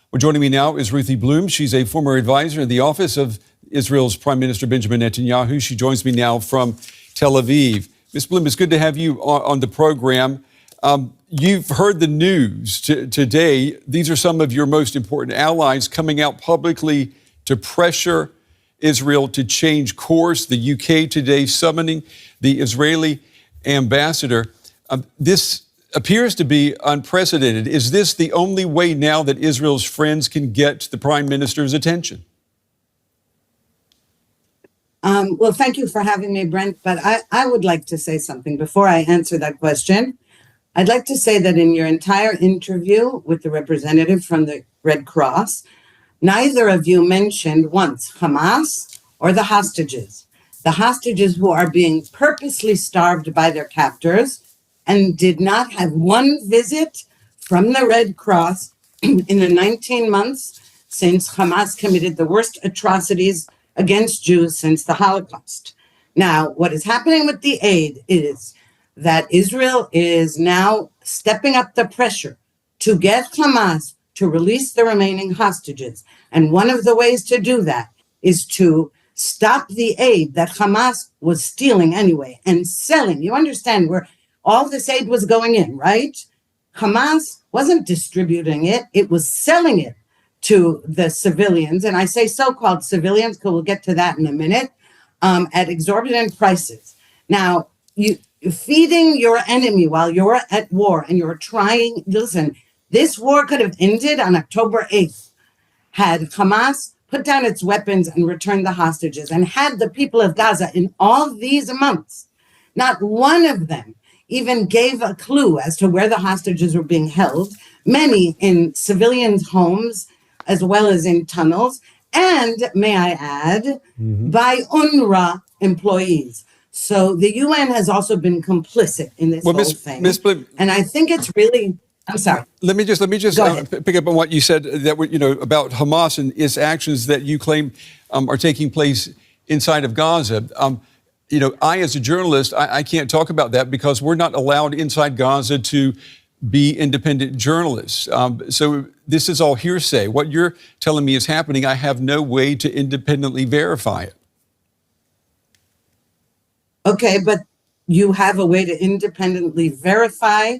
Well, joining me now is Ruthie Blum. She's a former advisor in the office of Israel's Prime Minister Benjamin Netanyahu. She joins me now from Tel Aviv. Ms. Blum, it's good to have you on the program. You've heard the news today. These are some of your most important allies coming out publicly to pressure Israel to change course. The UK today summoning the Israeli ambassador. This appears to be unprecedented. Is this the only way now that Israel's friends can get the Prime Minister's attention? Well, thank you for having me, Brent, but I would like to say something before I answer that question. I'd like to say that in your entire interview with the representative from the Red Cross, neither of you mentioned once Hamas or the hostages who are being purposely starved by their captors, and did not have one visit from the Red Cross in the 19 months since Hamas committed the worst atrocities against Jews since the Holocaust. Now, what is happening with the aid is that Israel is now stepping up the pressure to get Hamas to release the remaining hostages. And one of the ways to do that is to stop the aid that Hamas was stealing anyway and selling. You understand where all this aid was going in, right? Hamas wasn't distributing it. It was selling it to the civilians. And I say so-called civilians, because we'll get to that in a minute, at exorbitant prices. Now, you feeding your enemy while you're at war and you're trying, listen, this war could have ended on October 8th had Hamas put down its weapons and returned the hostages, and had the people of Gaza in all these months, not one of them even gave a clue as to where the hostages were being held, many in civilians' homes as well as in tunnels, and, may I add, by UNRWA employees. So the UN has also been complicit in this whole thing. Ms. Blum, and I think it's really, I'm sorry. Let me just pick up on what you said that about Hamas and its actions that you claim are taking place inside of Gaza. I, as a journalist, I can't talk about that because we're not allowed inside Gaza to be independent journalists. So this is all hearsay. What you're telling me is happening. I have no way to independently verify it. Okay, but you have a way to independently verify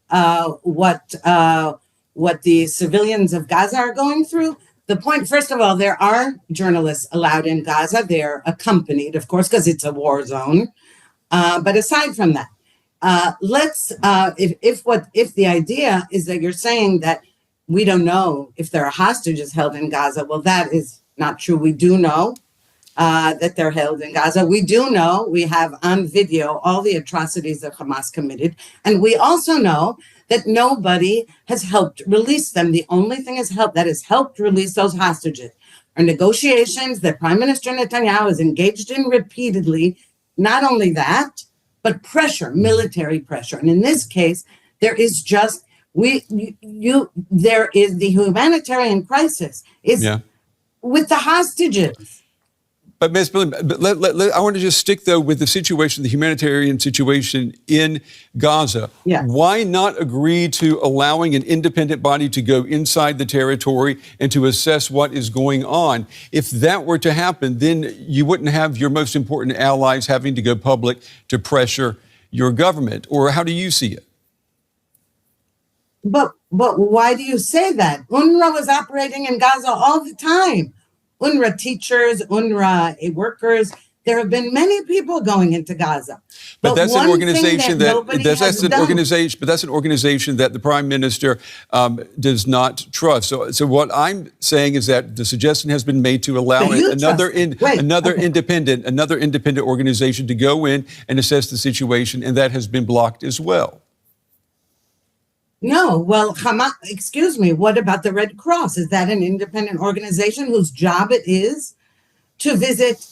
what the civilians of Gaza are going through. The point, first of all, there are journalists allowed in Gaza. They're accompanied, of course, because it's a war zone. But aside from that, if the idea is that you're saying that we don't know if there are hostages held in Gaza, well, that is not true. We do know that they're held in Gaza. We do know, we have on video all the atrocities that Hamas committed. And we also know that nobody has helped release them. The only thing that has helped release those hostages are negotiations that Prime Minister Netanyahu has engaged in repeatedly. Not only that, but pressure, military pressure. And in this case, there is just, there is the humanitarian crisis with the hostages. But Ms. Blum, I want to just stick, though, with the situation, the humanitarian situation in Gaza. Yeah. Why not agree to allowing an independent body to go inside the territory and to assess what is going on? If that were to happen, then you wouldn't have your most important allies having to go public to pressure your government. Or how do you see it? But why do you say that? UNRWA was operating in Gaza all the time. UNRWA teachers, UNRWA workers. There have been many people going into Gaza. But that's an organization that's an organization that the Prime Minister does not trust. So what I'm saying is that the suggestion has been made to allow another independent organization to go in and assess the situation, and that has been blocked as well. No, well, Hamas, excuse me, what about the Red Cross? Is that an independent organization whose job it is to visit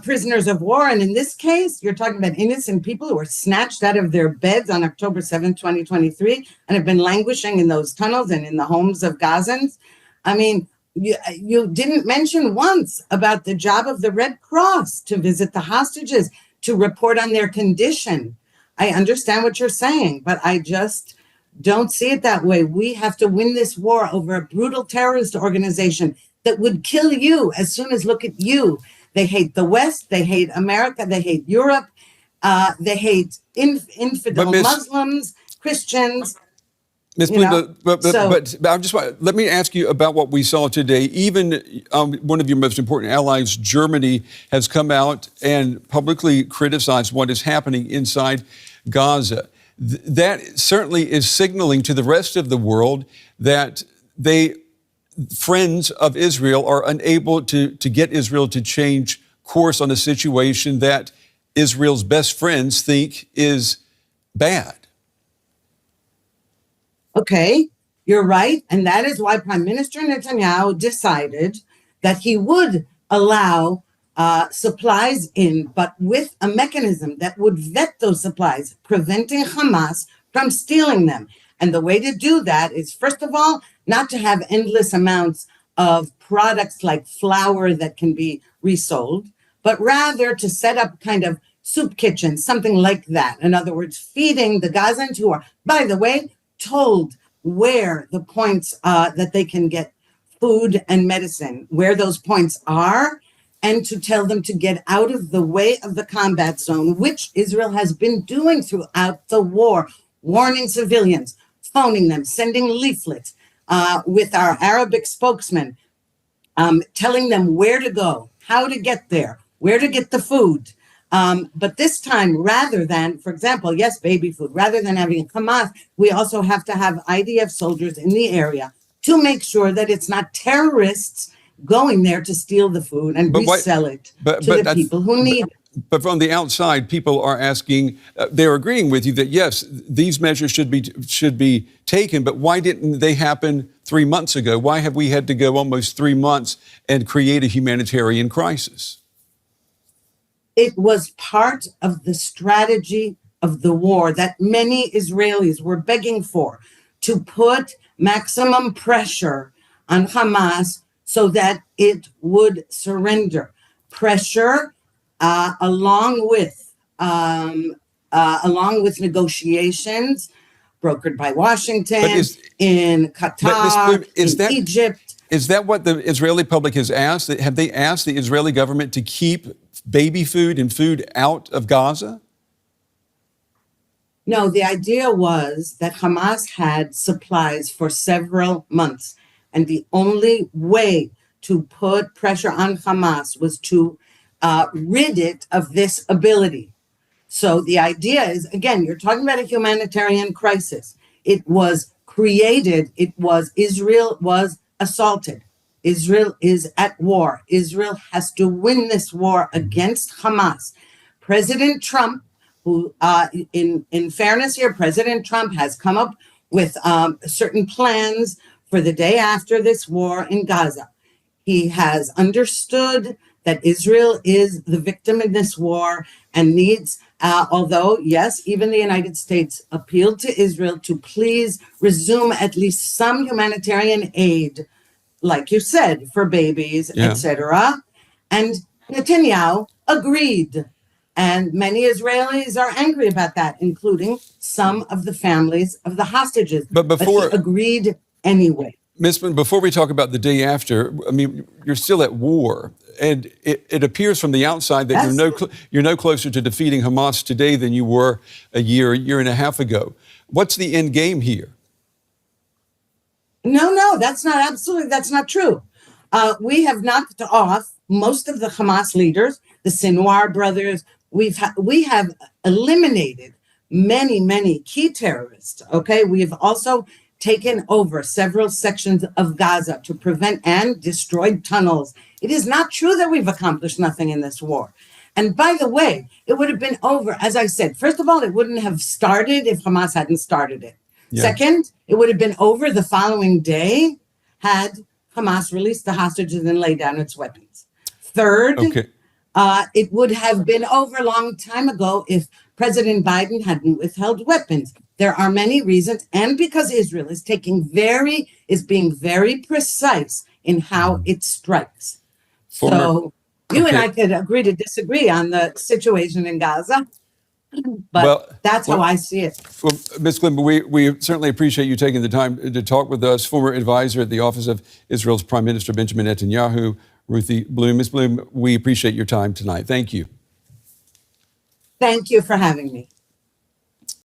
prisoners of war? And in this case, you're talking about innocent people who were snatched out of their beds on October 7th, 2023, and have been languishing in those tunnels and in the homes of Gazans. I mean, you didn't mention once about the job of the Red Cross to visit the hostages, to report on their condition. I understand what you're saying, but I just don't see it that way. We have to win this war over a brutal terrorist organization that would kill you as soon as look at you. They hate the West, they hate America, they hate Europe, they hate infidel But Miss Muslims, Christians. Ms. You Blum, know, but I just let me ask you about what we saw today. Even one of your most important allies, Germany, has come out and publicly criticized what is happening inside Gaza. That certainly is signaling to the rest of the world that friends of Israel are unable to get Israel to change course on a situation that Israel's best friends think is bad. Okay, you're right. And that is why Prime Minister Netanyahu decided that he would allow supplies in, but with a mechanism that would vet those supplies, preventing Hamas from stealing them. And the way to do that is, first of all, not to have endless amounts of products like flour that can be resold, but rather to set up kind of soup kitchens, something like that. In other words, feeding the Gazans who are, by the way, told where the points that they can get food and medicine, where those points are, and to tell them to get out of the way of the combat zone, which Israel has been doing throughout the war, warning civilians, phoning them, sending leaflets with our Arabic spokesman, telling them where to go, how to get there, where to get the food. But this time, rather than, for example, yes, baby food, rather than having Hamas, we also have to have IDF soldiers in the area to make sure that it's not terrorists going there to steal the food and resell it to the people who need it. But from the outside, people are asking, they're agreeing with you that, yes, these measures should be taken, but why didn't they happen 3 months ago? Why have we had to go almost 3 months and create a humanitarian crisis? It was part of the strategy of the war that many Israelis were begging for, to put maximum pressure on Hamas so that it would surrender. Pressure along with negotiations brokered by Washington, in Qatar, in Egypt. Is that what the Israeli public has asked? Have they asked the Israeli government to keep baby food and food out of Gaza? No, the idea was that Hamas had supplies for several months. And the only way to put pressure on Hamas was to rid it of this ability. So the idea is, again, you're talking about a humanitarian crisis. It was created, Israel was assaulted. Israel is at war. Israel has to win this war against Hamas. President Trump, who, in fairness here, President Trump has come up with certain plans for the day after this war in Gaza. He has understood that Israel is the victim in this war and needs, although, yes, even the United States appealed to Israel to please resume at least some humanitarian aid, like you said, for babies, etc. And Netanyahu agreed. And many Israelis are angry about that, including some of the families of the hostages. But he agreed anyway. Ms. Blum, before we talk about the day after, I mean, you're still at war. And it appears from the outside that you're no closer to defeating Hamas today than you were a year and a half ago. What's the end game here? No, that's not true. We have knocked off most of the Hamas leaders, the Sinwar brothers. We have eliminated many key terrorists. Okay, we have also taken over several sections of Gaza to prevent and destroyed tunnels. It is not true that we've accomplished nothing in this war. And by the way, it would have been over, as I said, first of all, it wouldn't have started if Hamas hadn't started it. Yeah. Second, it would have been over the following day had Hamas released the hostages and laid down its weapons. Third, it would have been over a long time ago if President Biden hadn't withheld weapons. There are many reasons, and because Israel is being very precise in how it strikes. So you and I could agree to disagree on the situation in Gaza. But Well- that's how well- I see it. Well, Ms. Blum, we certainly appreciate you taking the time to talk with us. Former advisor at the office of Israel's Prime Minister Benjamin Netanyahu, Ruthie Blum. Ms. Blum, we appreciate your time tonight. Thank you. Thank you for having me.